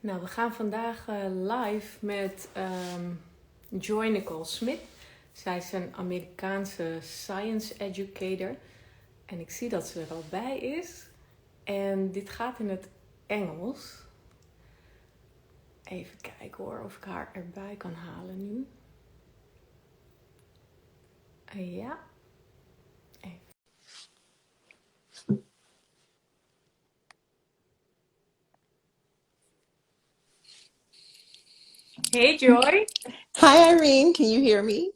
Nou, we gaan vandaag live met Joy Nicole Smith. Zij is een Amerikaanse science educator. En ik zie dat ze er al bij is. En dit gaat in het Engels. Even kijken hoor, of ik haar erbij kan halen nu. Ja. Even. Hey Joy, Hi, Irene. Can you hear me?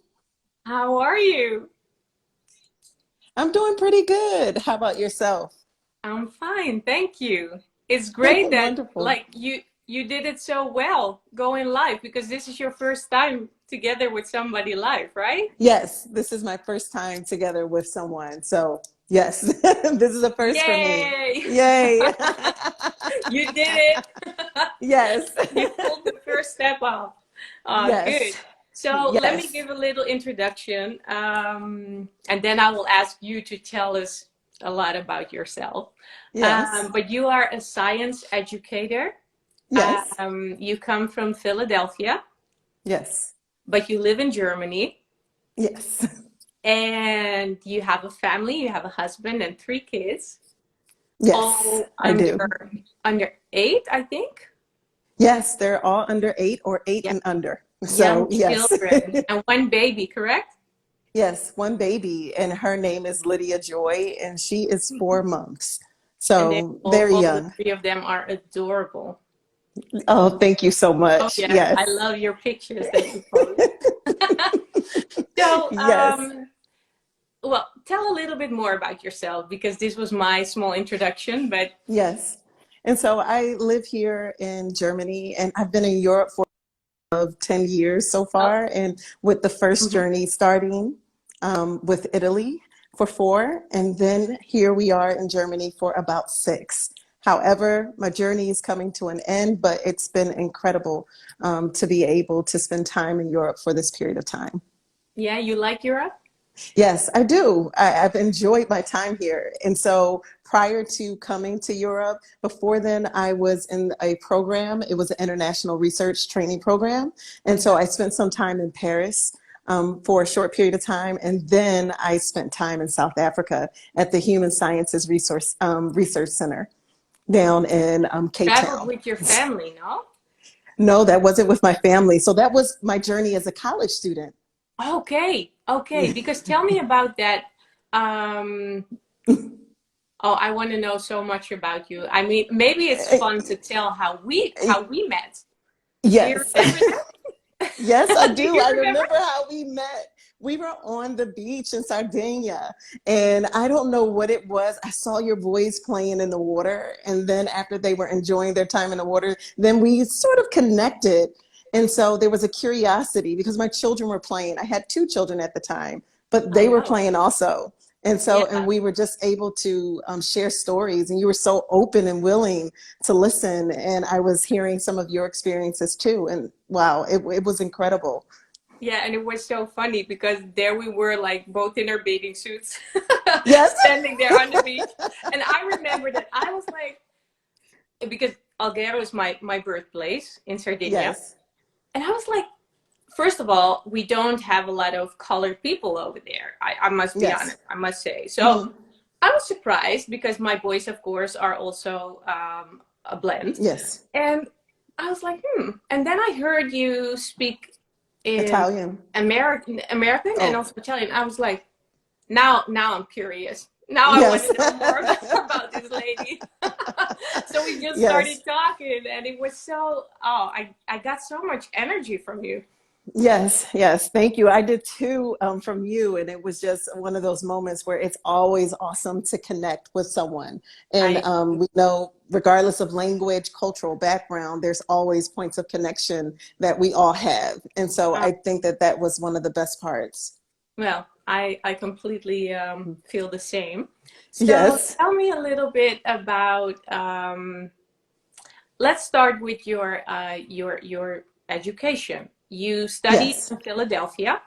how are you? I'm doing pretty good. How about yourself? I'm fine, thank you. It's great that Wonderful. like you did it so well going live because this is your first time together with somebody live, right? Yes, this is my first time together with someone. So, yes, this is a first for me. Yay! Yay. You did it. Yes. You pulled the first step off. Yes. Good. So let me Yes. give a little introduction, and then I will ask you to tell us a lot about yourself. Yes. But you are a science educator. Yes. You come from Philadelphia, Yes. but you live in Germany, Yes. and you have a family. You have a husband and three kids, Yes, all I do. under 8, I think. Yes, they're all under 8 or 8 Yeah, and under. So, young yes. children, and one baby, correct? Yes, one baby, and her name is Lydia Joy, and she is 4 months. And they So, very all the young. three of them are adorable. Oh, thank you so Oh much. yes, I Yes. love your pictures that you post. So, Yes. well, tell a little bit more about yourself because this was my small introduction, but Yes. And so I live here in Germany, and I've been in Europe for of 10 years so oh, far, and with the first mhm. journey starting with Italy for 4, and then here we are in Germany for about 6. However, my journey is coming to an end, but it's been incredible to be able to spend time in Europe for this period of time. Yeah, you like Europe? Yes, I do. I've enjoyed my time here. And so prior to coming to Europe, before then, I was in a program. It was an international research training program. And so I spent some time in Paris for a short period of time. And then I spent time in South Africa at the Human Sciences Research Center down in Cape Traveled Town. with your family, no? No, that wasn't with my family. So that was my journey as a college student. Okay, okay. Because tell me about that. Um, oh, I want to know so much about you. I mean, maybe it's fun to tell how we met. Do you Yes. remember Yes, I that? Do do. you I remember? remember how we met. We were on the beach in Sardinia, and I don't know what it was. I saw your boys playing in the water, and then after they were enjoying their time in the water, then we sort of connected. And so there was a curiosity because my children were playing. I had 2 children at the time, but I they were know. playing also. And so, and Yeah. we were just able to share stories, and you were so open and willing to listen. And I was hearing some of your experiences too. And wow, it was incredible. Yeah, and it was so funny because there we were, like both in our bathing suits, Yes. standing there on the beach. And I remember that I was like, because Alghero is my birthplace in Sardinia, Yes. and I was like, first of all, we don't have a lot of colored people over there. I must be honest, Yes. I must say. So Hmm. I was surprised because my boys, of course, are also a blend, Yes. and I was like, hmm. And then I heard you speak in Italian. American and Oh, also Italian. I was like, now I'm curious. Now I want yes. to know more about this lady. So we just Yes. started talking, and it was so. Oh, I got so much energy from you. Yes, yes, thank you. I did too from you, and it was just one of those moments where it's always awesome to connect with someone. And I we know, regardless of language, cultural background, there's always points of connection that we all have. And so uh, I think that that was one of the best parts. well, I completely feel the same. So Yes, tell me a little bit about. Let's start with your education. You studied yes. in Philadelphia.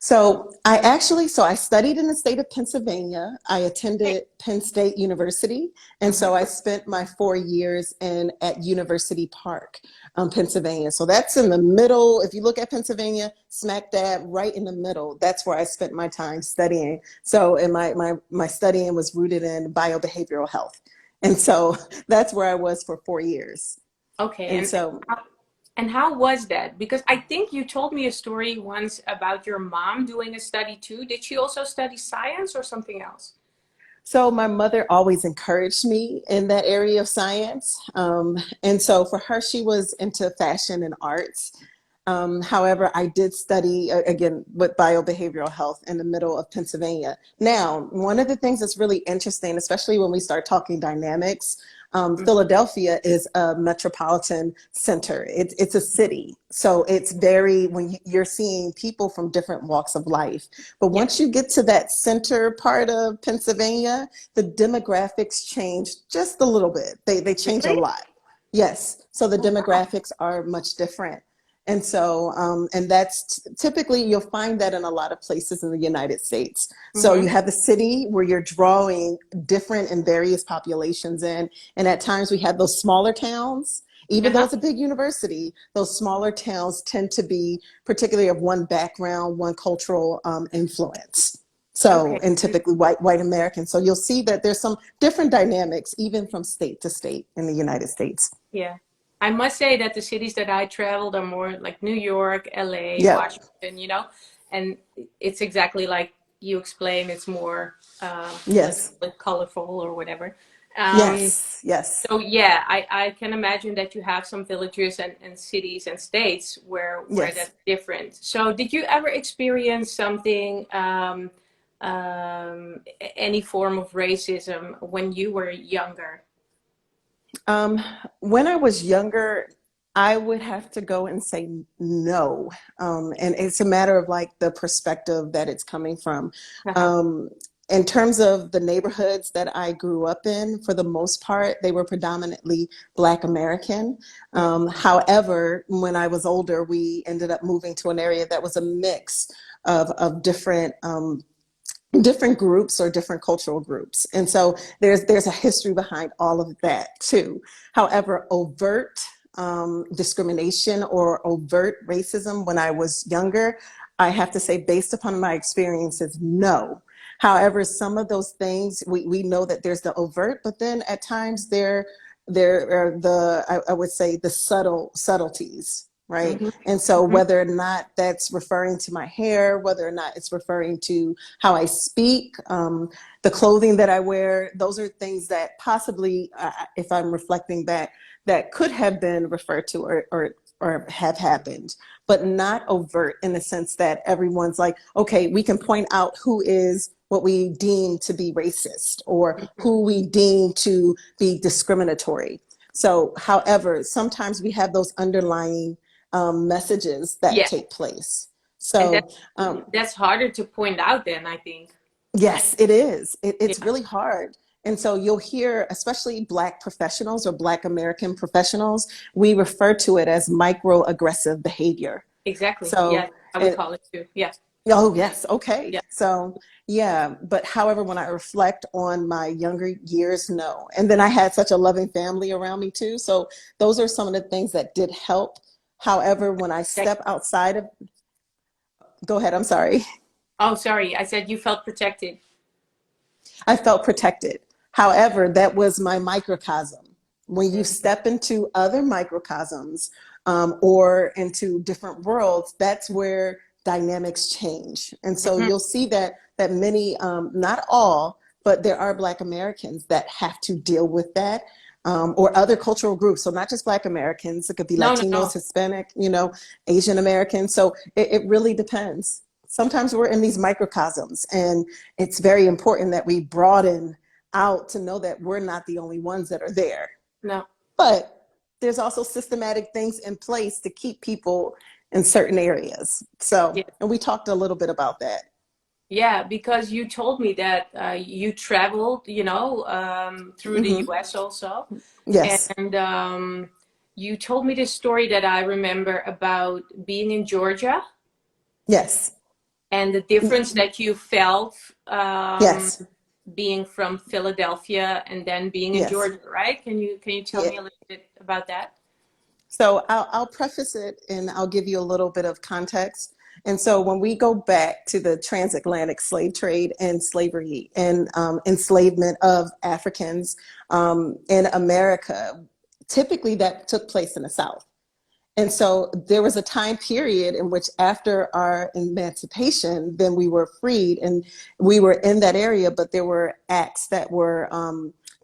So I studied in the state of Pennsylvania. I Hey. attended Penn State University, and so I spent my 4 years in at University Park, Pennsylvania. So that's in the middle. If you look at Pennsylvania, smack dab right in the middle. That's where I spent my time studying. So, and my studying was rooted in biobehavioral health, and so that's where I was for 4 years. Okay, And so and how was that? Because I think you told me a story once about your mom doing a study too. Did she also study science or something else? So my mother always encouraged me in that area of science. And so for her, she was into fashion and arts. However, I did study again with biobehavioral health in the middle of Pennsylvania. Now, one of the things that's really interesting, especially when we start talking dynamics, Philadelphia is a metropolitan center. It's a city. So it's very, when you're seeing people from different walks of life. But Yeah. once you get to that center part of Pennsylvania, the demographics change just a little bit. They change a Really? lot. Yes. So the Oh, wow. demographics are much different. And so, and that's typically, you'll find that in a lot of places in the United States. So Mm-hmm. you have the city where you're drawing different and various populations in. And at times we have those smaller towns, even though Uh-huh. it's a big university, those smaller towns tend to be particularly of one background, one cultural influence. So, Okay. and typically white American. So you'll see that there's some different dynamics, even from state to state in the United States. Yeah. I must say that the cities that I traveled are more like New York, LA, Yep. Washington, and it's exactly like you explained. It's more, let's Yes. call it colorful or whatever. Um, Yes. Yes. so yeah, I can imagine that you have some villages and cities and states where Yes. that's different. So did you ever experience something, any form of racism when you were younger? Um, when I was younger, I would have to go and say no. And it's a matter of like the perspective that it's coming from. Uh-huh. Um, in terms of the neighborhoods that I grew up in, for the most part, they were predominantly Black American. Mm. However, when I was older, we ended up moving to an area that was a mix of different groups or different cultural groups. And so there's a history behind all of that too. However, overt discrimination or overt racism when I was younger, I have to say, based upon my experiences, no. However, some of those things we know that there's the overt, but then at times there are I would say the subtleties, right? Mm-hmm. And so Mm-hmm. whether or not that's referring to my hair, whether or not it's referring to how I speak, the clothing that I wear, those are things that possibly, if I'm reflecting back, that could have been referred to or have happened, but not overt in the sense that everyone's like, okay, we can point out who is what we deem to be racist or who we deem to be discriminatory. So, however, sometimes we have those underlying messages that Yeah, take place. and So, that's harder to point out then, I think. yes, it is. It's Yeah, really hard. And so you'll hear, especially Black professionals or Black American professionals, we refer to it as microaggressive behavior. exactly. Yeah, So, I would it, call it too. Yeah, oh, yes, okay. yeah, So, yeah. But however, when I reflect on my younger years, no. And then I had such a loving family around me too. So, those are some of the things that did help. However, when I step exactly. outside of, go ahead, I'm sorry. Oh, sorry, I said you felt protected. I felt protected. However, that was my microcosm. When you Mm-hmm. step into other microcosms or into different worlds, that's where dynamics change. And so Mm-hmm. you'll see that many, not all, but there are Black Americans that have to deal with that. Or other cultural groups. So not just Black Americans, it could be No, no, Latinos, no, Hispanic, Asian Americans. So it really depends. Sometimes we're in these microcosms, and it's very important that we broaden out to know that we're not the only ones that are there. no. But there's also systematic things in place to keep people in certain areas. So, Yeah, and we talked a little bit about that. yeah, because you told me that you traveled, through the Hmm. U.S. also, Yes. and you told me this story that I remember about being in Georgia. Yes. and the difference that you felt Yes. being from Philadelphia and then being in Yes. Georgia, right? Can you tell Yeah. me a little bit about that? So I'll preface it and I'll give you a little bit of context. And so when we go back to the transatlantic slave trade and slavery and enslavement of Africans in America, typically that took place in the South. And so there was a time period in which after our emancipation, then we were freed and we were in that area, but there were acts that were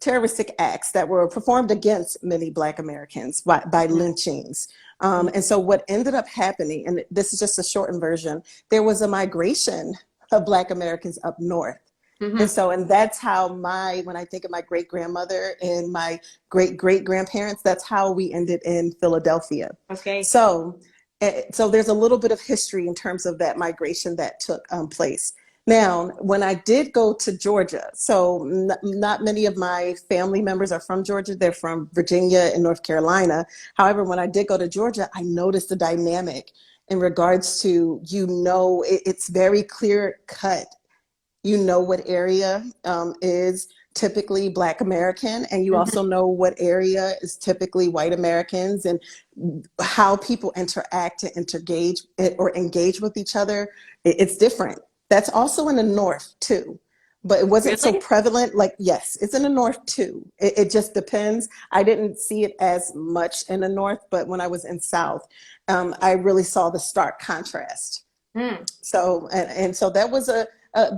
terroristic acts that were performed against many Black Americans by lynchings. And so what ended up happening, and this is just a shortened version, there was a migration of Black Americans up north. And Mm-hmm. so, and that's how when I think of my great grandmother and my great great grandparents, that's how we ended in Philadelphia. Okay. So, so there's a little bit of history in terms of that migration that took place. Now, when I did go to Georgia, so not many of my family members are from Georgia. They're from Virginia and North Carolina. However, when I did go to Georgia, I noticed the dynamic in regards to, it's very clear cut. You know what area is typically Black American, and you Mm-hmm. also know what area is typically white Americans, and how people interact and engage with each other. It's different. That's also in the North too, but it wasn't so Really? prevalent. Like, yes, it's in the North too. It just depends. I didn't see it as much in the North, but when I was in South, I really saw the stark contrast. Mm. So, and so that was a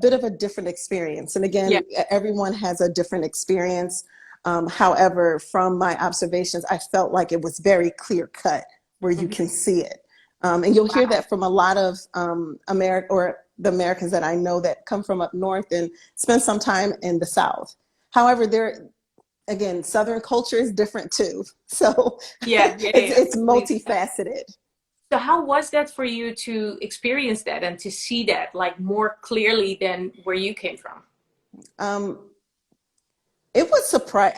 bit of a different experience. And Yeah. again, everyone has a different experience. However, from my observations, I felt like it was very clear cut where you Mm-hmm. can see it. And you'll hear Wow. that from a lot of the Americans that I know that come from up north and spend some time in the South. However, again, Southern culture is different too. So Yeah, yeah, yeah, it's completely. multifaceted. So how was that for you to experience that and to see that like more clearly than where you came from? Um, It was surprise.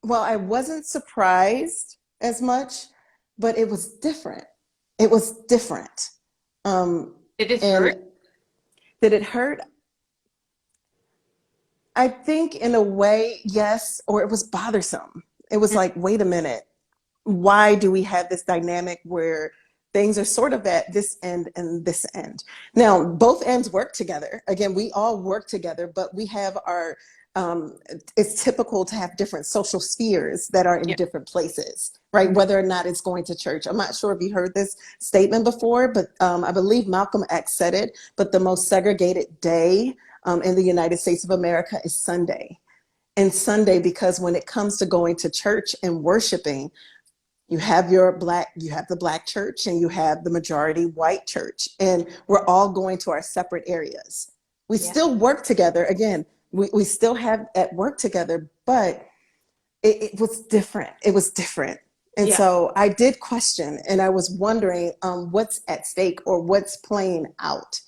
Well, I wasn't surprised as much, but it was different. It was different. Um, Did it and hurt? did it hurt? I think in a way, yes, or it was bothersome. It was like, wait a minute, why do we have this dynamic where things are sort of at this end and this end? Now, both ends work together. Again, we all work together, but we have it's typical to have different social spheres that are in Yeah. different places, right? Mhm. Whether or not it's going to church. I'm not sure if you heard this statement before, but I believe Malcolm X said it, but the most segregated day in the United States of America is Sunday. And Sunday, because when it comes to going to church and worshiping, you have the black church and you have the majority white church, and we're all going to our separate areas. We Yeah. still work together. Again, we still have at work together, but it was different. It was different. And Yeah. so I did question, and I was wondering what's at stake or what's playing out.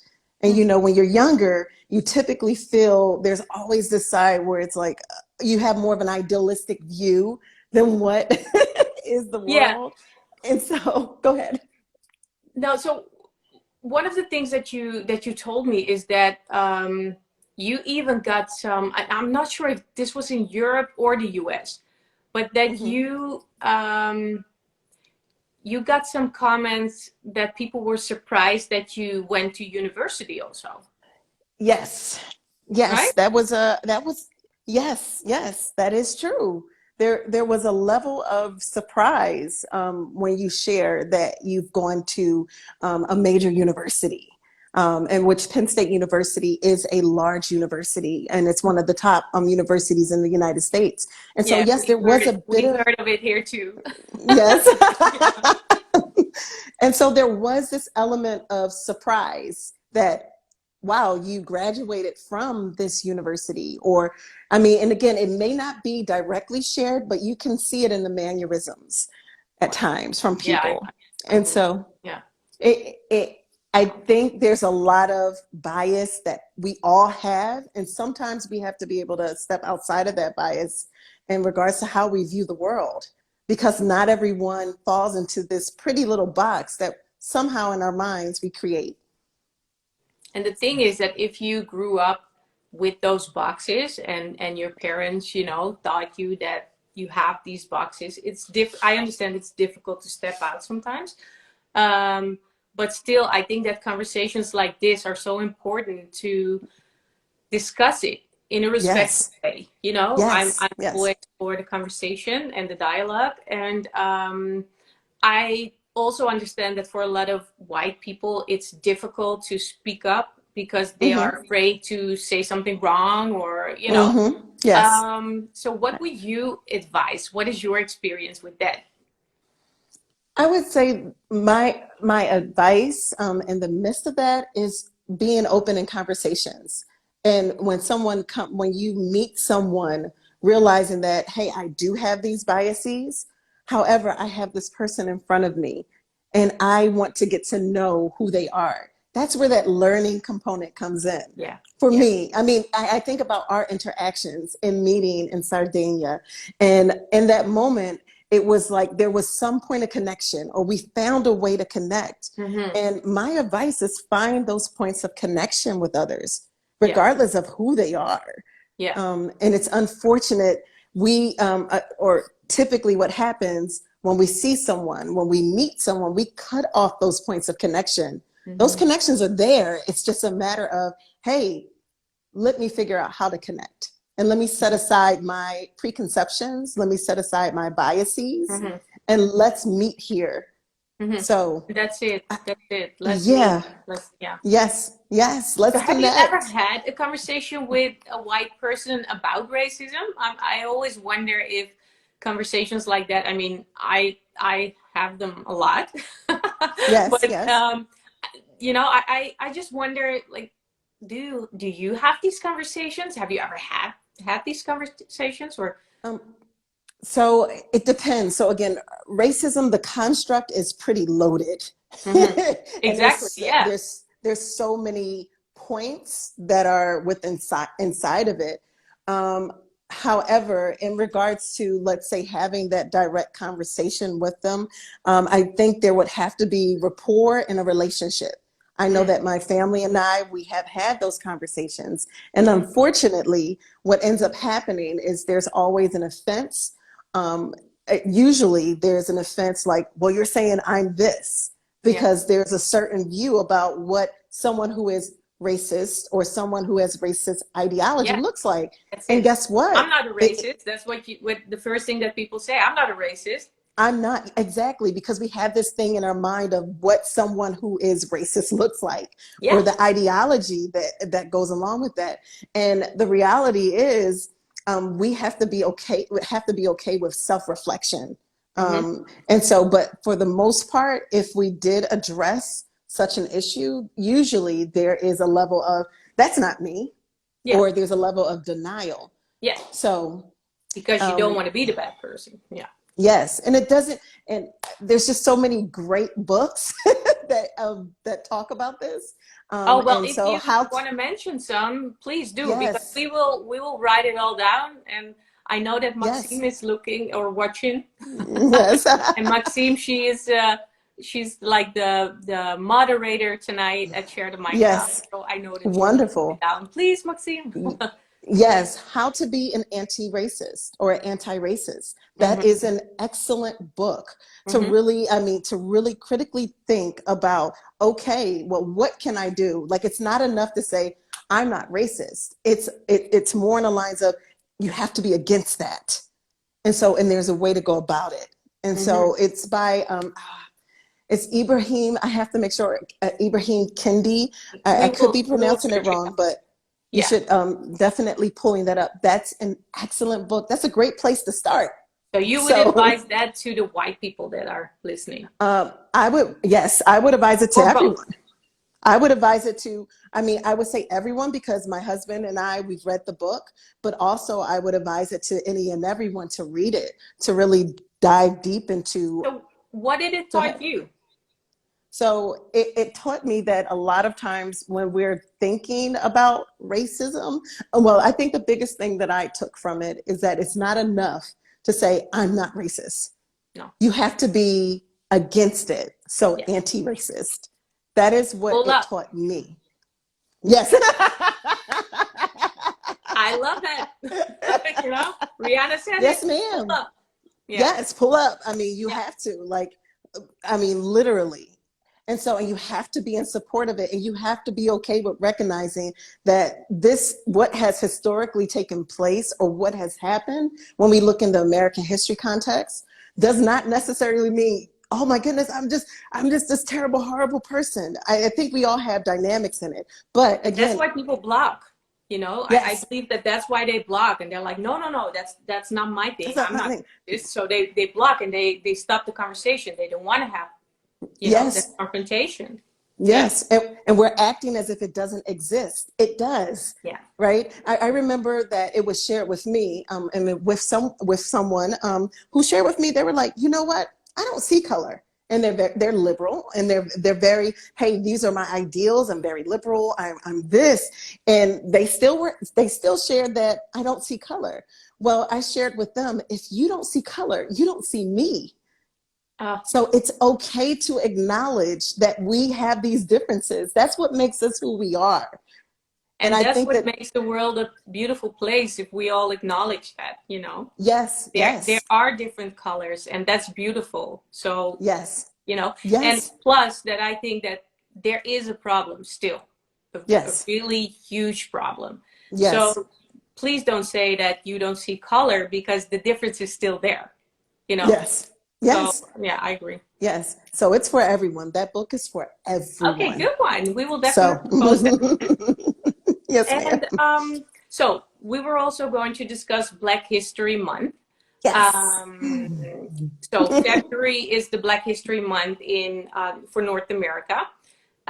And Mm. when you're younger, you typically feel there's always this side where it's like you have more of an idealistic view than what is the Yeah. world. And so, go ahead. No, so one of the things that you told me is that you even got some. I'm not sure if this was in Europe or the US, but that Mhm. you got some comments that people were surprised that you went to university also, Yes. right? Yes, yes, that is true. There was a level of surprise when you share that you've gone to a major university, in which Penn State University is a large university, and it's one of the top universities in the United States. And so, Yeah, yes, there was a bit we've of, heard of it here too. yes. Yeah. And so there was this element of surprise that, wow, you graduated from this university. Or, I mean, and again, it may not be directly shared, but you can see it in the mannerisms at times from Yeah, people. I And believe. so Yeah. I think there's a lot of bias that we all have. And sometimes we have to be able to step outside of that bias in regards to how we view the world, because not everyone falls into this pretty little box that somehow in our minds we create. And the thing is that if you grew up with those boxes and your parents, you know, taught you that you have these boxes, I understand it's difficult to step out sometimes. Um, but still, I think that conversations like this are so important to discuss it in a respectful Yes. way. You know, Yes. I'm Yes. always for the conversation and the dialogue. And I also understand that for a lot of white people, it's difficult to speak up because they are Mm-hmm. afraid to say something wrong or, you know. Mm-hmm. Yes. So what would you advise? What is your experience with that? I would say my advice in the midst of that is being open in conversations. And when you meet someone, realizing that, hey, I do have these biases. However, I have this person in front of me, and I want to get to know who they are. That's where that learning component comes in. Yeah. For Yeah. me, I mean, I think about our interactions in meeting in Sardinia, and in that moment, it was like there was some point of connection, or we found a way to connect. Mm-hmm. And my advice is find those points of connection with others, Yeah. regardless of who they are. Yeah. And it's unfortunate or typically what happens when we see someone, when we meet someone, we cut off those points of connection. Those Mm-hmm. connections are there. It's just a matter of, hey, let me figure out how to connect. And let me set aside my preconceptions. Let me set aside my biases, Mm-hmm. and let's meet here. Mm-hmm. So, That's it. That's it. Let's meet. yeah, Yeah. yes, yes, So let's have you ever connect. had a conversation with a white person about racism? I always wonder if conversations like that, I mean, I have them a lot. Yes, But yes. you know, I just wonder, like, do you have these conversations? Have you ever had these conversations or Um, so it depends. So again, racism, the construct is pretty loaded, Mhm. and Exactly, yeah. there's so many points that are inside of it. Um, However, in regards to, let's say, having that direct conversation with them, I think there would have to be rapport in a relationship. I know Mm, that my family and we have had those conversations, and mhm. unfortunately, what ends up happening is there's always an offense. um, Usually there's an offense like, well, you're saying I'm this, Yeah. because there's a certain view about what someone who is racist or someone who has racist ideology Yeah, looks like. that's And it. guess what? I'm not a racist. That's what the first thing that people say. I'm not a racist. I'm not, exactly, because we have this thing in our mind of what someone who is racist looks like, or Yeah. the ideology that goes along with that. And the reality is, we have to be okay. We have to be okay with self-reflection. Hmm. And so, but for the most part, if we did address such an issue, usually there is a level of that's not me, Yeah. or there's a level of denial. Yeah. So, Because you don't um, want to be the bad person. Yeah. yes, and it doesn't. And there's just so many great books that talk about this. Oh well, And if so you how? want to mention some, please do because Yes, we will write it all down. And I know that yes, Maxime is looking or watching. yes, And Maxime, she's like the moderator tonight at Share the Mic Down. yes. So I know that you're writing it Wonderful. down. Please, Maxime. Yes, how to be an anti-racist or anti-racist. That Hmm. is an excellent book to Hmm. really, I mean, to really critically think about, okay, well, what can I do? Like, it's not enough to say, I'm not racist. It's more in the lines of, you have to be against that. And there's a way to go about it. And Hmm. so it's by, it's Ibrahim, I have to make sure, Ibrahim Kendi. I could be We will pronouncing it search it wrong, out. but you Yeah. should definitely pulling that up. That's an excellent book. That's a great place to start. So you would So advise that to the white people that are listening, I would, yes, I would advise it to or both. everyone. I would advise it to, I mean, I would say everyone, because my husband and we've read the book, but also I would advise it to any and everyone to read it, to really dive deep into. So what did it Go taught ahead. you? So it taught me that a lot of times when we're thinking about racism, well, I think the biggest thing that I took from it is that it's not enough to say, I'm not racist. No. You have to be against it. So Yeah. anti-racist. That is what Pull it up. taught me. Yes. I love that. Rihanna said it. Yes, Pull ma'am. up. Yeah. Yes, pull up. I mean, you Yeah. have to, like, I mean, literally. And so, and you have to be in support of it, and you have to be okay with recognizing that this, what has historically taken place or what has happened when we look in the American history context, does not necessarily mean, oh my goodness, I'm just this terrible, horrible person. I think we all have dynamics in it. But And that's again, why people block. I yes, believe that that's why they block, and they're like, no, no, no, that's not my that's thing. not I'm my not thing. this. So they block, and they stop the conversation. They don't want to have, that Yes, confrontation. Yeah. yes, and we're acting as if it doesn't exist. It does, Yeah. right? I remember that it was shared with me, and with someone who shared with me. They were like, you know what? I don't see color, and they're liberal, and they're very, hey, these are my ideals. I'm very liberal. I'm this, and they still shared that I don't see color. Well, I shared with them, if you don't see color, you don't see me. Uh, So it's okay to acknowledge that we have these differences. That's what makes us who we are. And and I that's think what that, makes the world a beautiful place if we all acknowledge that. yes, There yes, are different colors, and that's beautiful. So, yes, and yes, plus that I think that there is a problem still, a yes, really huge problem. yes, So please don't say that you don't see color, because the difference is still there, you know. yes, So yes, yeah, I agree. yes. So it's for everyone. That book is for Okay, everyone. good one. We will So, definitely post that. yes, ma'am. And so we were also going to discuss Black History Month. Yes. Um, so February is the Black History Month in for North America.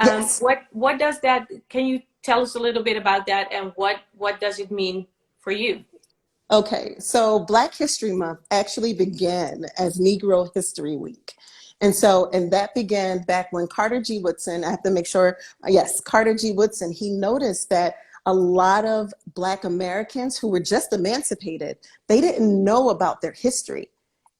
Yes. What does that? Can you tell us a little bit about that, and what does it mean for you? Okay, so Black History Month actually began as Negro History Week. And that began back when Carter G. Woodson, I have to make sure, yes, Carter G. Woodson, he noticed that a lot of Black Americans who were just emancipated, they didn't know about their history.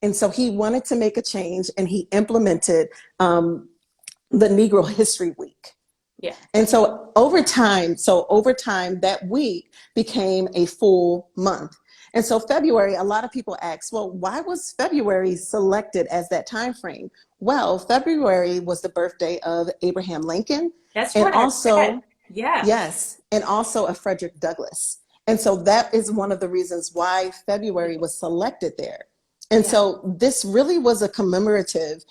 And so he wanted to make a change, and he implemented the Negro History Week. Yeah. And so over time, that week became a full month. And so February, a lot of people ask, well, why was February selected as that time frame? Well, February was the birthday of Abraham Lincoln, That's and what I read. also, Yeah. yes, and also of Frederick Douglass. And so that is one of the reasons why February was selected there. And Yeah. so this really was a commemorative,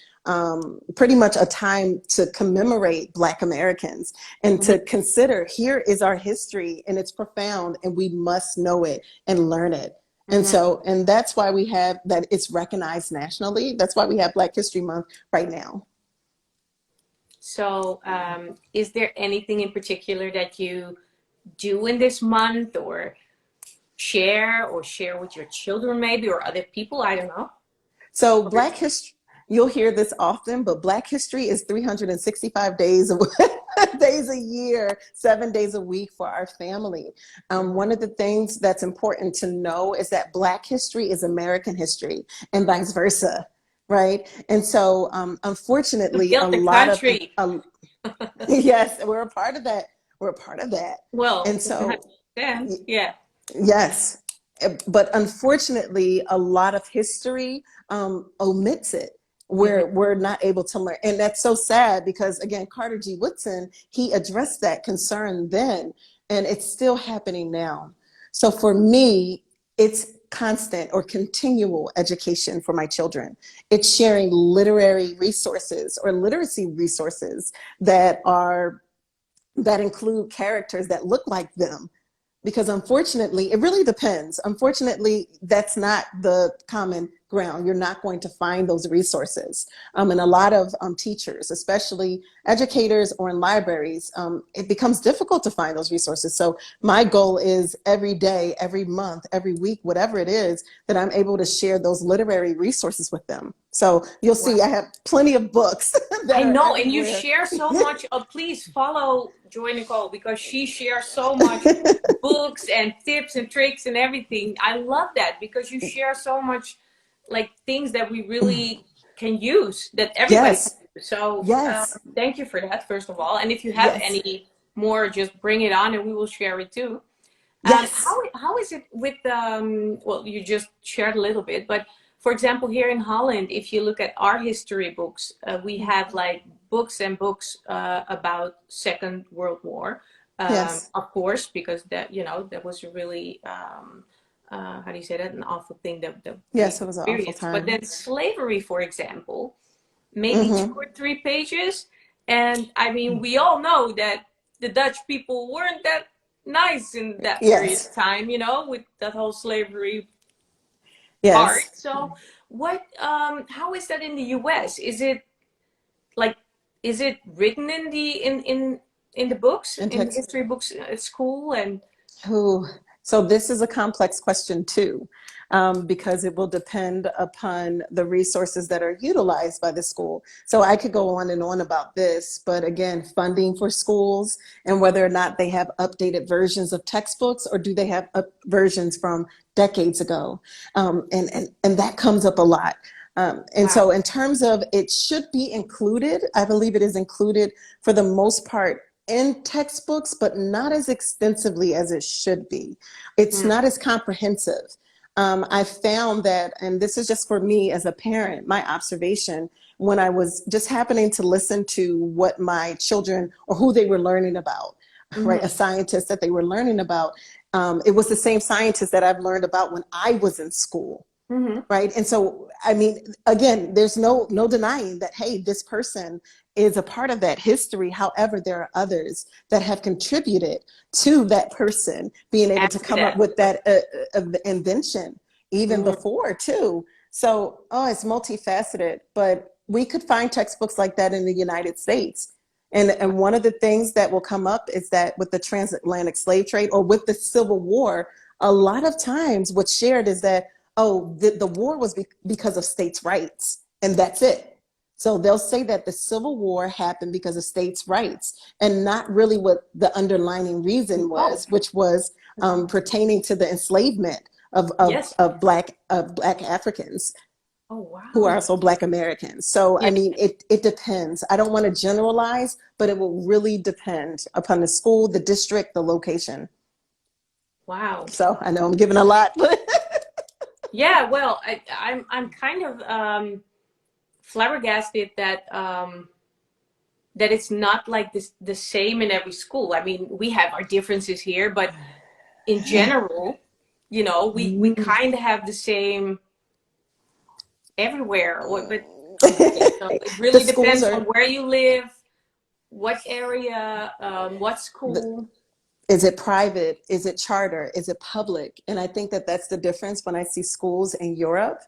pretty much a time to commemorate Black Americans and Mhm. to consider, here is our history, and it's profound, and we must know it and learn it. And Mhm. so, and that's why we have that, it's recognized nationally. That's why we have Black History Month right now. So, is there anything in particular that you do in this month, or share with your children, maybe, or other people? I don't know. So Or- Black history, you'll hear this often, but Black history is 365 days days a year, 7 days a week for our family. Mhm. One of the things that's important to know is that Black history is American history, and vice versa, right? And so, To unfortunately, a build the lot of country. yes, we're a part of that. We're a part of that, Well, and so 100%. Yeah. yes, but unfortunately, a lot of history omits it. Mhm. We're not able to learn, and that's so sad because again, Carter G. Woodson, he addressed that concern then, and it's still happening now. So for me, it's constant or continual education for my children. It's sharing literary resources or literacy resources that are that include characters that look like them, because unfortunately, it really depends. Unfortunately, that's not the common ground. You're not going to find those resources. And a lot of teachers, especially educators or in libraries, it becomes difficult to find those resources. So my goal is every day, every month, every week, whatever it is, that I'm able to share those literary resources with them. So you'll Wow. see I have plenty of books that I are know, and you everywhere. share so much. Please follow Joy Nicole, because she shares so much books and tips and tricks and everything. I love that, because you share so much, like, things that we really can use, that everybody can Yes, use. So yes, thank you for that, first of all. And if you have yes. any more, just bring it on and we will share it too. Yes. How is it with well, you just shared a little bit, but for example, here in Holland, if you look at our history books, we have like books and books about Second World War. Yes. Of course, because that, you know, that was a really how do you say that, an awful thing that we Yes, it was an awful experienced. But time. then slavery, for example, maybe two Hmm. or three pages, and I mean, we all know that the Dutch people weren't that nice in that period Yes. of time, you know, with that whole slavery part. Yes. So what how is that in the US? Is it like, is it written in the books, And in the text. history books at school? And Who? So this is a complex question too, because it will depend upon the resources that are utilized by the school. So I could go on and on about this, but again, funding for schools and whether or not they have updated versions of textbooks or do they have versions from decades ago, and that comes up a lot. And wow. so in terms of it should be included, I believe it is included for the most part in textbooks, but not as extensively as it should be. It's Mm. not as comprehensive. I found that, and this is just for me as a parent, my observation when I was just happening to listen to what my children or who they were learning about, right? A Mm-hmm. scientist that they were learning about. It was the same scientist that I've learned about when I was in school. Mm-hmm. Right. And so, I mean, again, there's no denying that, hey, this person is a part of that history. However, there are others that have contributed to that person being able Add to to come up that. with that invention even Mm-hmm. before, too. So, oh, it's multifaceted, but we could find textbooks like that in the United States. And one of the things that will come up is that with the transatlantic slave trade or with the Civil War, a lot of times what's shared is that, oh, the war was because of states' rights, and that's it. So they'll say that the Civil War happened because of states' rights, and not really what the underlying reason Oh, was, which was pertaining to the enslavement of, of, yes. of black of black Africans Oh, who are wow. also black Americans. So I Yeah. mean, it depends. I don't want to generalize, but it will really depend upon the school, the district, the location. Wow. So I know I'm giving a lot, but Yeah, well, I'm kind of flabbergasted that that it's not like this the same in every school. I mean, we have our differences here, but in general, you know, we kind of have the same everywhere. But okay, so it the really schools depends are on where you live, what area, what the, school. is it private, is it charter, is it public? And I think that that's the difference when I see schools in Europe.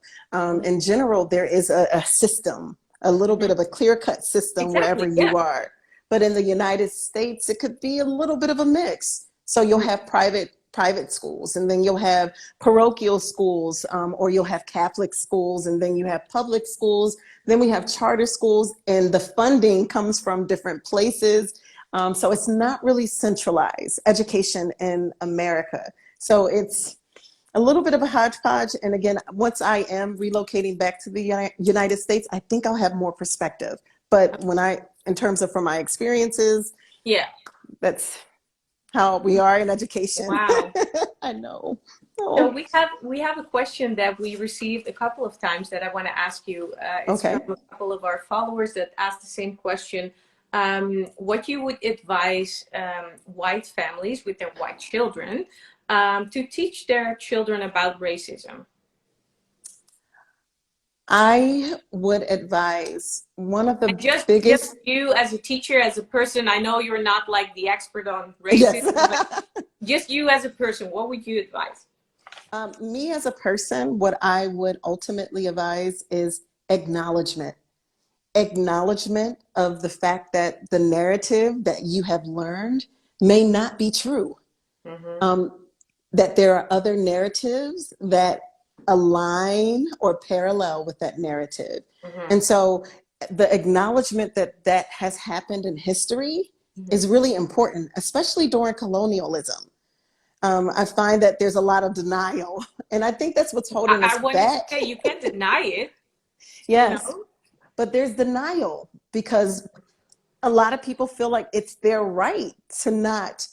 In general, there is a system, a little bit Mhm. of a clear-cut system wherever Exactly. Yeah. you are. But in the United States, it could be a little bit of a mix. So you'll Mhm. have private schools, and then you'll have parochial schools, or you'll have Catholic schools, and then you have public schools. Then we have charter schools, and the funding comes from different places. So it's not really centralized education in America. So it's a little bit of a hodgepodge. And again, once I am relocating back to the United States, I think I'll have more perspective. But in terms of from my experiences, Yeah. that's how we are in education. Wow. I know. So Oh, we have a question that we received a couple of times that I want to ask you. It's from okay. a couple of our followers that asked the same question. What you would advise white families with their white children to teach their children about racism? I would advise one of And the just biggest, you as a teacher, as a person. I know you're not like the expert on yes. racism, but just you as a person, what would you advise? Me as a person, what I would ultimately advise is acknowledgement. Acknowledgement of the fact that the narrative that you have learned may not be true. Mm-hmm. Um, that there are other narratives that align or parallel with that narrative. Mm-hmm. And so the acknowledgement that that has happened in history Mm-hmm. is really important, especially during colonialism. I find that there's a lot of denial, and I think that's what's holding I us wanted to back. say you can't deny it, you Yes, know? but there's denial because a lot of people feel like it's their right to not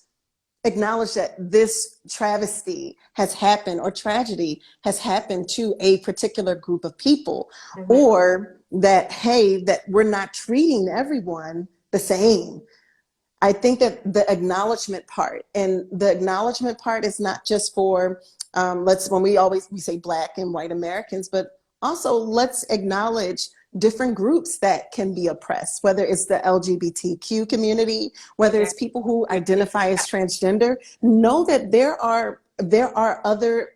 acknowledge that this travesty has happened or tragedy has happened to a particular group of people, Mm-hmm. or that, hey, that we're not treating everyone the same. I think that the acknowledgement part, and the acknowledgement part is not just for when we say Black and white Americans, but also let's acknowledge different groups that can be oppressed, whether it's the LGBTQ community, whether Yeah. it's people who identify as transgender. Know that there are other,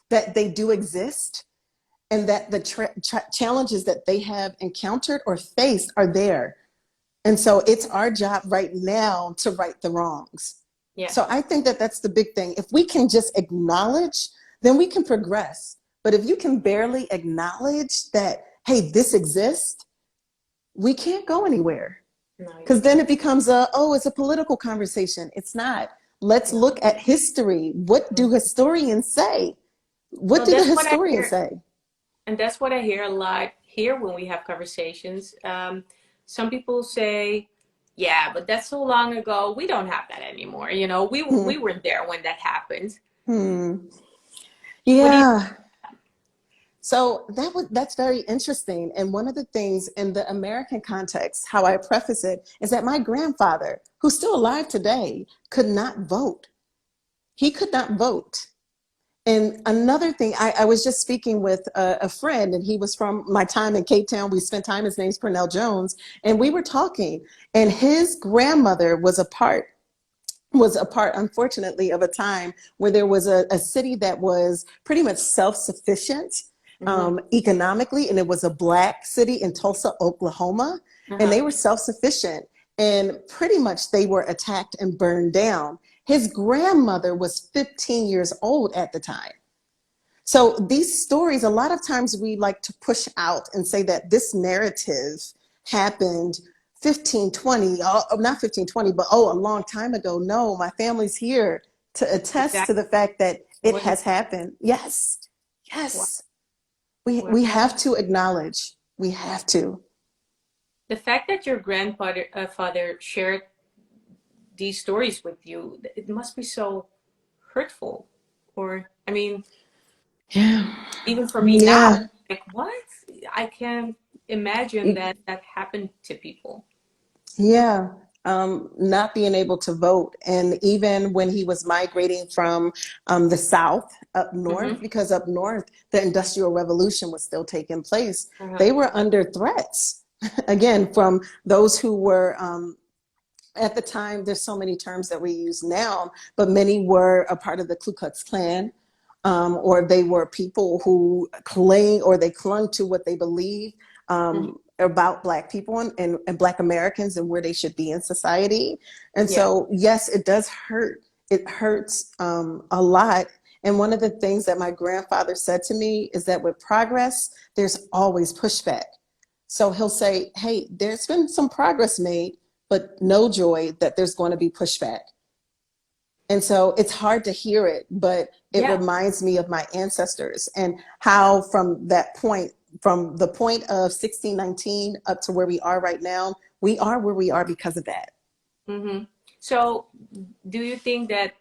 that they do exist, and that the challenges that they have encountered or faced are there. And so it's our job right now to right the wrongs. Yeah. So I think that that's the big thing. If we can just acknowledge, then we can progress. But if you can barely acknowledge that, hey, this exists, we can't go anywhere. No, Because then it becomes it's a political conversation. It's not. Let's no. look at history. What do historians say? What No, do the that's what I historians hear. say? And that's what I hear a lot here when we have conversations. Some people say, "Yeah, but that's so long ago. We don't have that anymore. You know, we Hmm. weren't there when that happened." Hmm. What do you? Yeah. So that's very interesting. And one of the things in the American context, how I preface it, is that my grandfather, who's still alive today, could not vote. He could not vote. And another thing, I was just speaking with a friend, and he was from my time in Cape Town. We spent time, his name's Pernell Jones, and we were talking, and his grandmother was a part, unfortunately, of a time where there was a city that was pretty much self-sufficient Mm-hmm. economically, and it was a Black city in Tulsa, Oklahoma, and Uh-huh. they were self-sufficient, and pretty much they were attacked and burned down. His grandmother was 15 years old at the time. So these stories, a lot of times we like to push out and say that this narrative happened 15, 20, not 15, 20, but a long time ago. No, my family's here to attest to Exactly. the fact that it Wasn't has happened. Yes, well, yes. We, well, we have to acknowledge. We have to. the fact that your grandfather father shared these stories with you, it must be so hurtful. Or, I mean, Yeah. even for me now, Yeah. like, what? I can't imagine that that happened to people. Yeah, not being able to vote. And even when he was migrating from the South up north, Mm-hmm. because up north, the Industrial Revolution was still taking place, Uh-huh. they were under threats, again, from those who were, at the time, there's so many terms that we use now, but many were a part of the Ku Klux Klan. Or they were people who they clung to what they believed Mm-hmm. about Black people and Black Americans and where they should be in society. And Yeah. so, yes, it does hurt. It hurts a lot. And one of the things that my grandfather said to me is that with progress, there's always pushback. So he'll say, hey, there's been some progress made, but no, Joy, that there's going to be pushback. And so it's hard to hear it, but it Yeah. reminds me of my ancestors and how from the point of 1619 up to where we are right now, we are where we are because of that. Mm-hmm. So, do you think that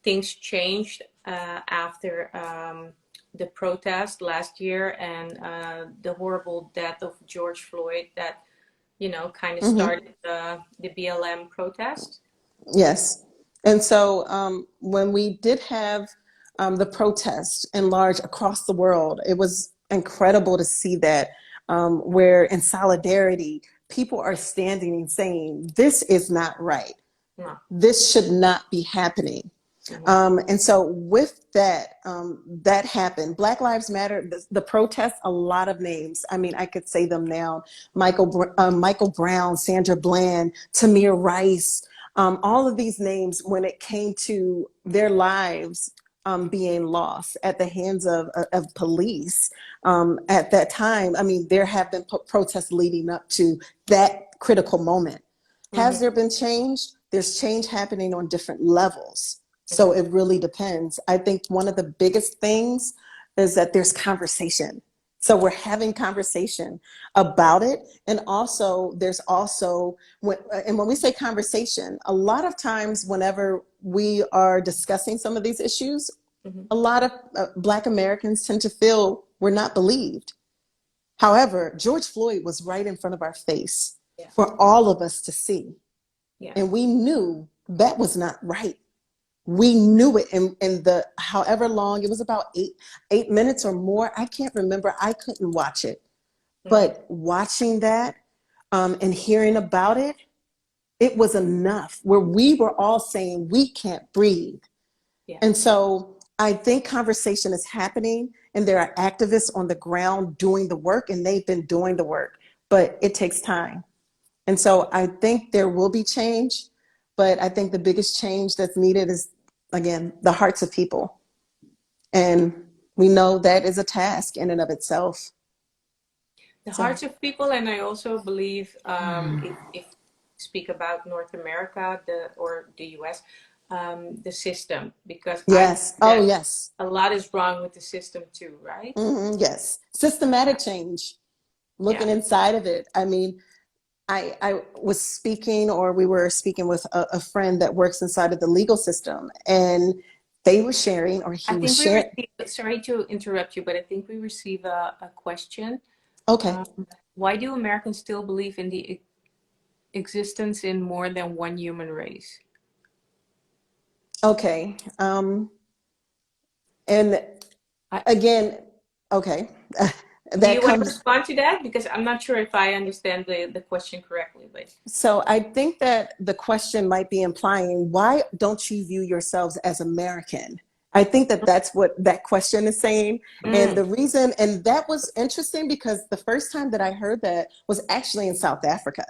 things changed after the protest last year and the horrible death of George Floyd that, kind of Hmm. started the BLM protest? Yes. And so when we did have the protests in large across the world, it was incredible to see that where in solidarity, people are standing and saying, this is not right. No. This should not be happening. Mm-hmm. And so with that, that happened. Black Lives Matter, the protests, a lot of names. I mean, I could say them now. Michael Brown, Sandra Bland, Tamir Rice, all of these names when it came to their lives being lost at the hands of police at that time. I mean, there have been protests leading up to that critical moment. Has Mm-hmm. there been change? There's change happening on different levels. So Mm-hmm. it really depends. I think one of the biggest things is that there's conversation. So we're having conversation about it. And also, there's also, and when we say conversation, a lot of times whenever we are discussing some of these issues, a lot of Black Americans tend to feel we're not believed. However, George Floyd was right in front of our face for all of us to see. And we knew that was not right. We knew it in the however long it was, about 8 minutes or more. I can't remember. I couldn't watch it, but watching that and hearing about it, it was enough where we were all saying we can't breathe. And so I think conversation is happening, and there are activists on the ground doing the work, and they've been doing the work, but it takes time. And so I think there will be change, but I think the biggest change that's needed is, again, the hearts of people. And we know that is a task in and of itself. The hearts of people, and I also believe if speak about North America, or the US, the system, because Yes. Oh, yes. a lot is wrong with the system too, right? Yes. Systematic change, looking inside of it. I mean, I was speaking, or we were speaking with a friend that works inside of the legal system, and they were sharing, or he was sharing. Sorry to interrupt you, but I think we receive a question. Okay. Why do Americans still believe in the existence in more than one human race? Okay. And again, okay. Do you want to respond to that? Because I'm not sure if I understand the question correctly. But so I think that the question might be implying, why don't you view yourselves as American? I think that that's what that question is saying. And the reason, and that was interesting because the first time that I heard that was actually in South Africa.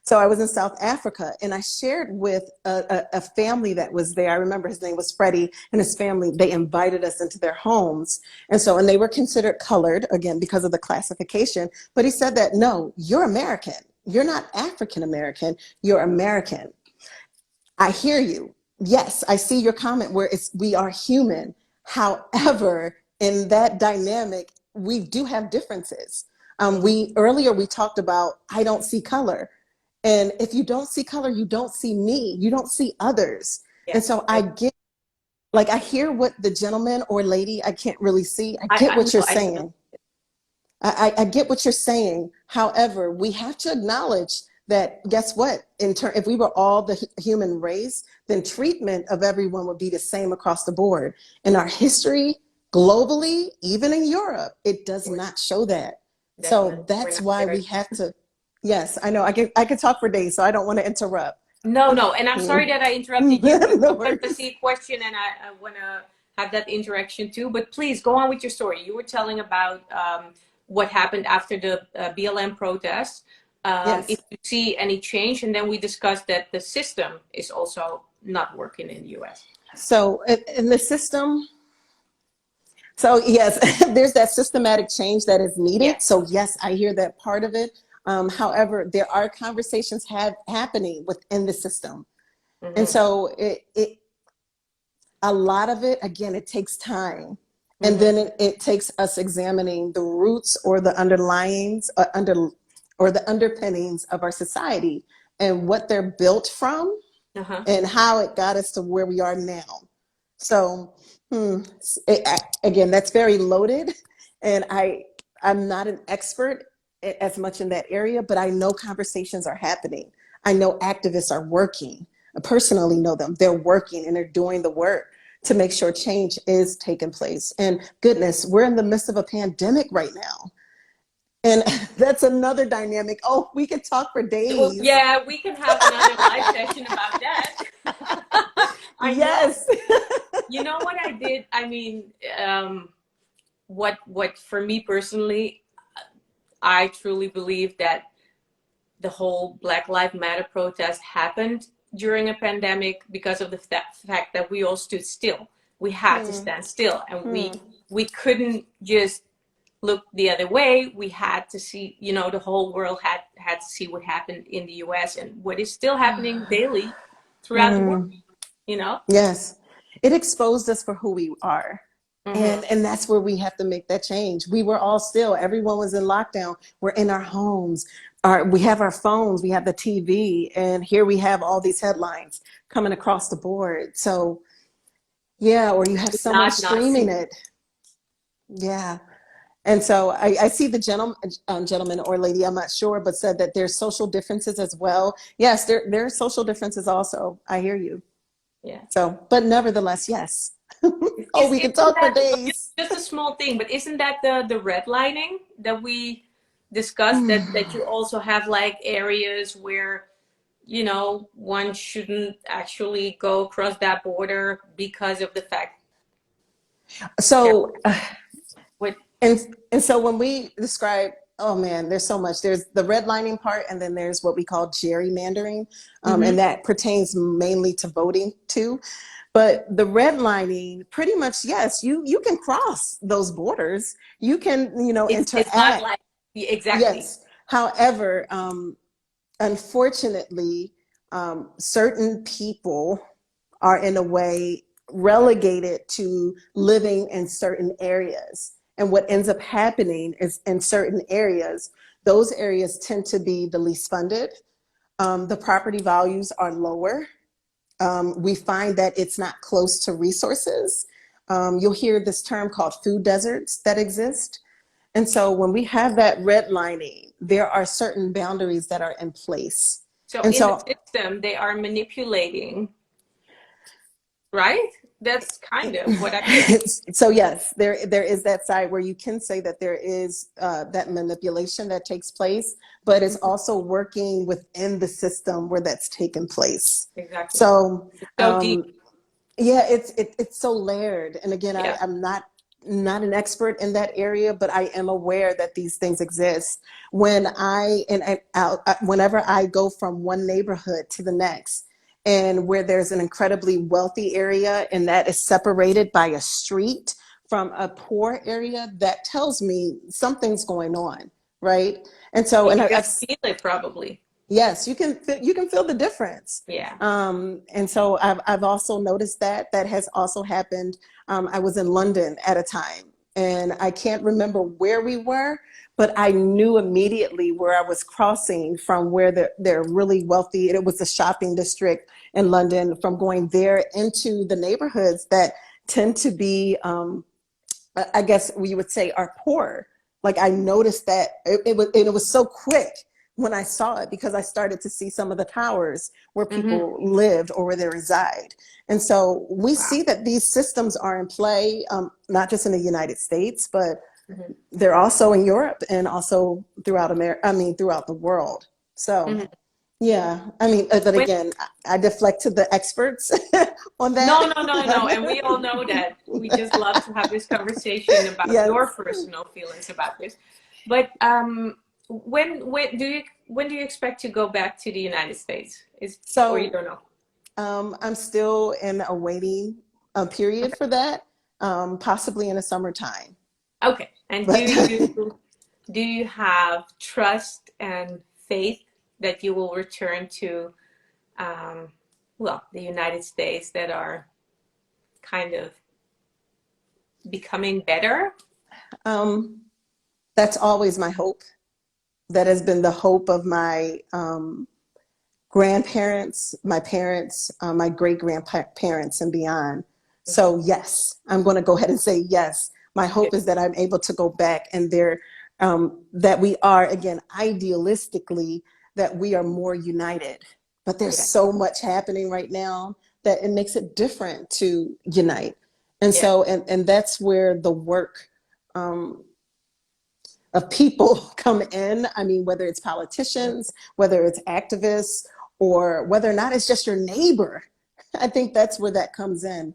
So I was in South Africa, and I shared with a family that was there. I remember his name was Freddie, and his family, they invited us into their homes. And so, and they were considered colored, again, because of the classification. But he said that, no, you're American. You're not African American, you're American. I hear you. Yes, I see your comment where we are human. However, in that dynamic, we do have differences. Earlier we talked about, I don't see color. And if you don't see color, you don't see me, you don't see others. And so I hear what the gentleman or lady, I can't really see. I get what you're saying. I get what you're saying. However, we have to acknowledge that, guess what? If we were all the human race, then treatment of everyone would be the same across the board. In our history, globally, even in Europe, it does not show that. So that's why we have to. Yes, I know. I could talk for days, so I don't want to interrupt. No, and I'm sorry that I interrupted you. No I want to see a question, and I want to have that interaction too. But please go on with your story. You were telling about what happened after the BLM protest. Yes. If you see any change, and then we discussed that the system is also not working in the US. So in the system. So yes, there's that systematic change that is needed. Yes. So yes, I hear that part of it. However, there are conversations happening within the system. And so a lot of it, again, it takes time. And then it takes us examining the roots or the or the underpinnings of our society and what they're built from and how it got us to where we are now. So again, that's very loaded, and I'm not an expert as much in that area, but I know conversations are happening. I know activists are working. I personally know them. They're working and they're doing the work to make sure change is taking place. And goodness, we're in the midst of a pandemic right now. And that's another dynamic. Oh, we could talk for days. Well, yeah, we can have another live session about that. Yes. You know what I did? I mean, what for me personally, I truly believe that the whole Black Lives Matter protest happened during a pandemic because of the fact that we all stood still. We had to stand still, and we couldn't just look the other way. We had to see, the whole world had to see what happened in the US and what is still happening daily throughout the world, Yes. It exposed us for who we are. Mm-hmm. And that's where we have to make that change. We were all still, everyone was in lockdown. We're in our homes. We have our phones, we have the TV, and here we have all these headlines coming across the board. So yeah, or you have someone Not streaming see. it. Yeah. And so I see the gentleman or lady, I'm not sure, but said that there's social differences as well. Yes, there are social differences also. I hear you. Yeah. So, but nevertheless, yes. Oh, we can Isn't talk for that days. just a small thing? But isn't that the redlining that we discussed? That you also have like areas where one shouldn't actually go across that border because of the fact there So, with. and so when we describe, oh man, there's so much. There's the redlining part, and then there's what we call gerrymandering, and Mm-hmm. that pertains mainly to voting too. But the redlining, pretty much, yes, you can cross those borders. You can, It's not interact. like exactly. Yes. However, unfortunately, certain people are in a way relegated to living in certain areas. And what ends up happening is in certain areas, those areas tend to be the least funded. The property values are lower. We find that it's not close to resources. You'll hear this term called food deserts that exist. And so when we have that redlining, there are certain boundaries that are in place. So And in the so system, they are manipulating, right? That's kind of what I hear. so yes, there is that side where you can say that there is that manipulation that takes place, but it's Mhm. also working within the system where that's taken place. Exactly. So It's so deep. yeah, it's so layered. And again, Yeah. I'm not an expert in that area, but I am aware that these things exist. Whenever I go from one neighborhood to the next, and where there's an incredibly wealthy area and that is separated by a street from a poor area, that tells me something's going on, right? And so, And and you can I've feel it probably. yes, you can feel the difference. Yeah. And so I've also noticed that has also happened. I was in London at a time, and I can't remember where we were, but I knew immediately where I was crossing from where they're really wealthy. It was a shopping district in London, from going there into the neighborhoods that tend to be, I guess we would say, are poor. Like I noticed that it was so quick when I saw it, because I started to see some of the towers where Mm-hmm. people lived or where they reside. And so we Wow. see that these systems are in play, not just in the United States, but Mm-hmm. they're also in Europe and also throughout America. I mean, throughout the world. So Mm-hmm. yeah, I mean, but When, again, I deflect to the experts on no, that. no, no, no. And we all know that. We just love to have this conversation about your Yes. personal feelings about this. But when do you expect to go back to the United States? Or you So don't know? I'm still in a waiting period for that, possibly in the summertime. Okay. And But do you have trust and faith that you will return to the United States that are kind of becoming better? um, that's always my hope. That has been the hope of my grandparents, my parents, my great grandparents, and beyond. So yes, I'm going to go ahead and say yes. My hope Good. is that I'm able to go back, and that we are, again, idealistically, that we are more united. But there's Yeah. so much happening right now that it makes it different to unite. And Yeah. so, and that's where the work um, of people come in. I mean, whether it's politicians, whether it's activists, or whether or not it's just your neighbor. I think that's where that comes in.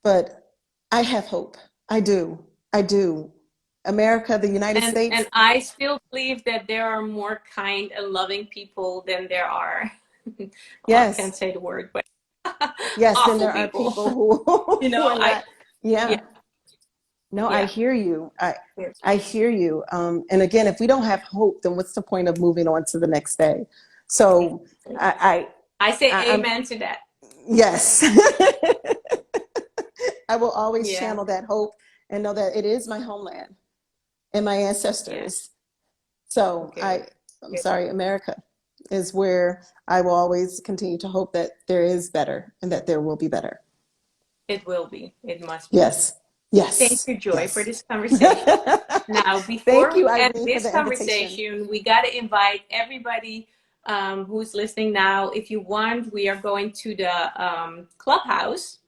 But I have hope. I do. I do. America, the United And States. I still believe that there are more kind and loving people than there are, well, I can't Yes. say the word, but Yes. Then awful there are people. people who are I not. Yeah, Yeah. No, I yeah. hear you. I Yeah. I hear you. And again, if we don't have hope, then what's the point of moving on to the next day? So I say I'm amen to that. yes. I will always Yeah. channel that hope and know that it is my homeland and my Yeah. ancestors. So Good. I'm Good. sorry, America is where I will always continue to hope that there is better and that there will be better. It will be. It must be. Yes, Thank yes, you, Joy, for yes. this conversation. Now, Thank before you, we end Irene, for this the invitation. conversation, we got to invite everybody who's listening now. If you want, we are going to the clubhouse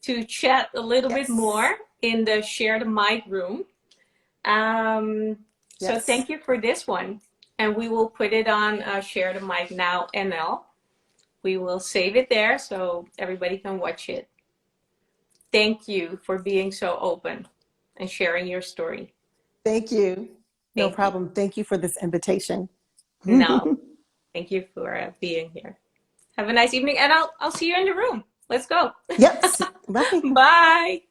to chat a little bit Yes, more in the Share the Mic room. So yes. thank you for this one. And we will put it on Share the Mic Now NL. We will save it there so everybody can watch it. Thank you for being so open and sharing your story. Thank you. No Thank you. problem. Thank you for this invitation. No, thank you for being here. Have a nice evening, and I'll see you in the room. Let's go. Yes. Bye. Bye.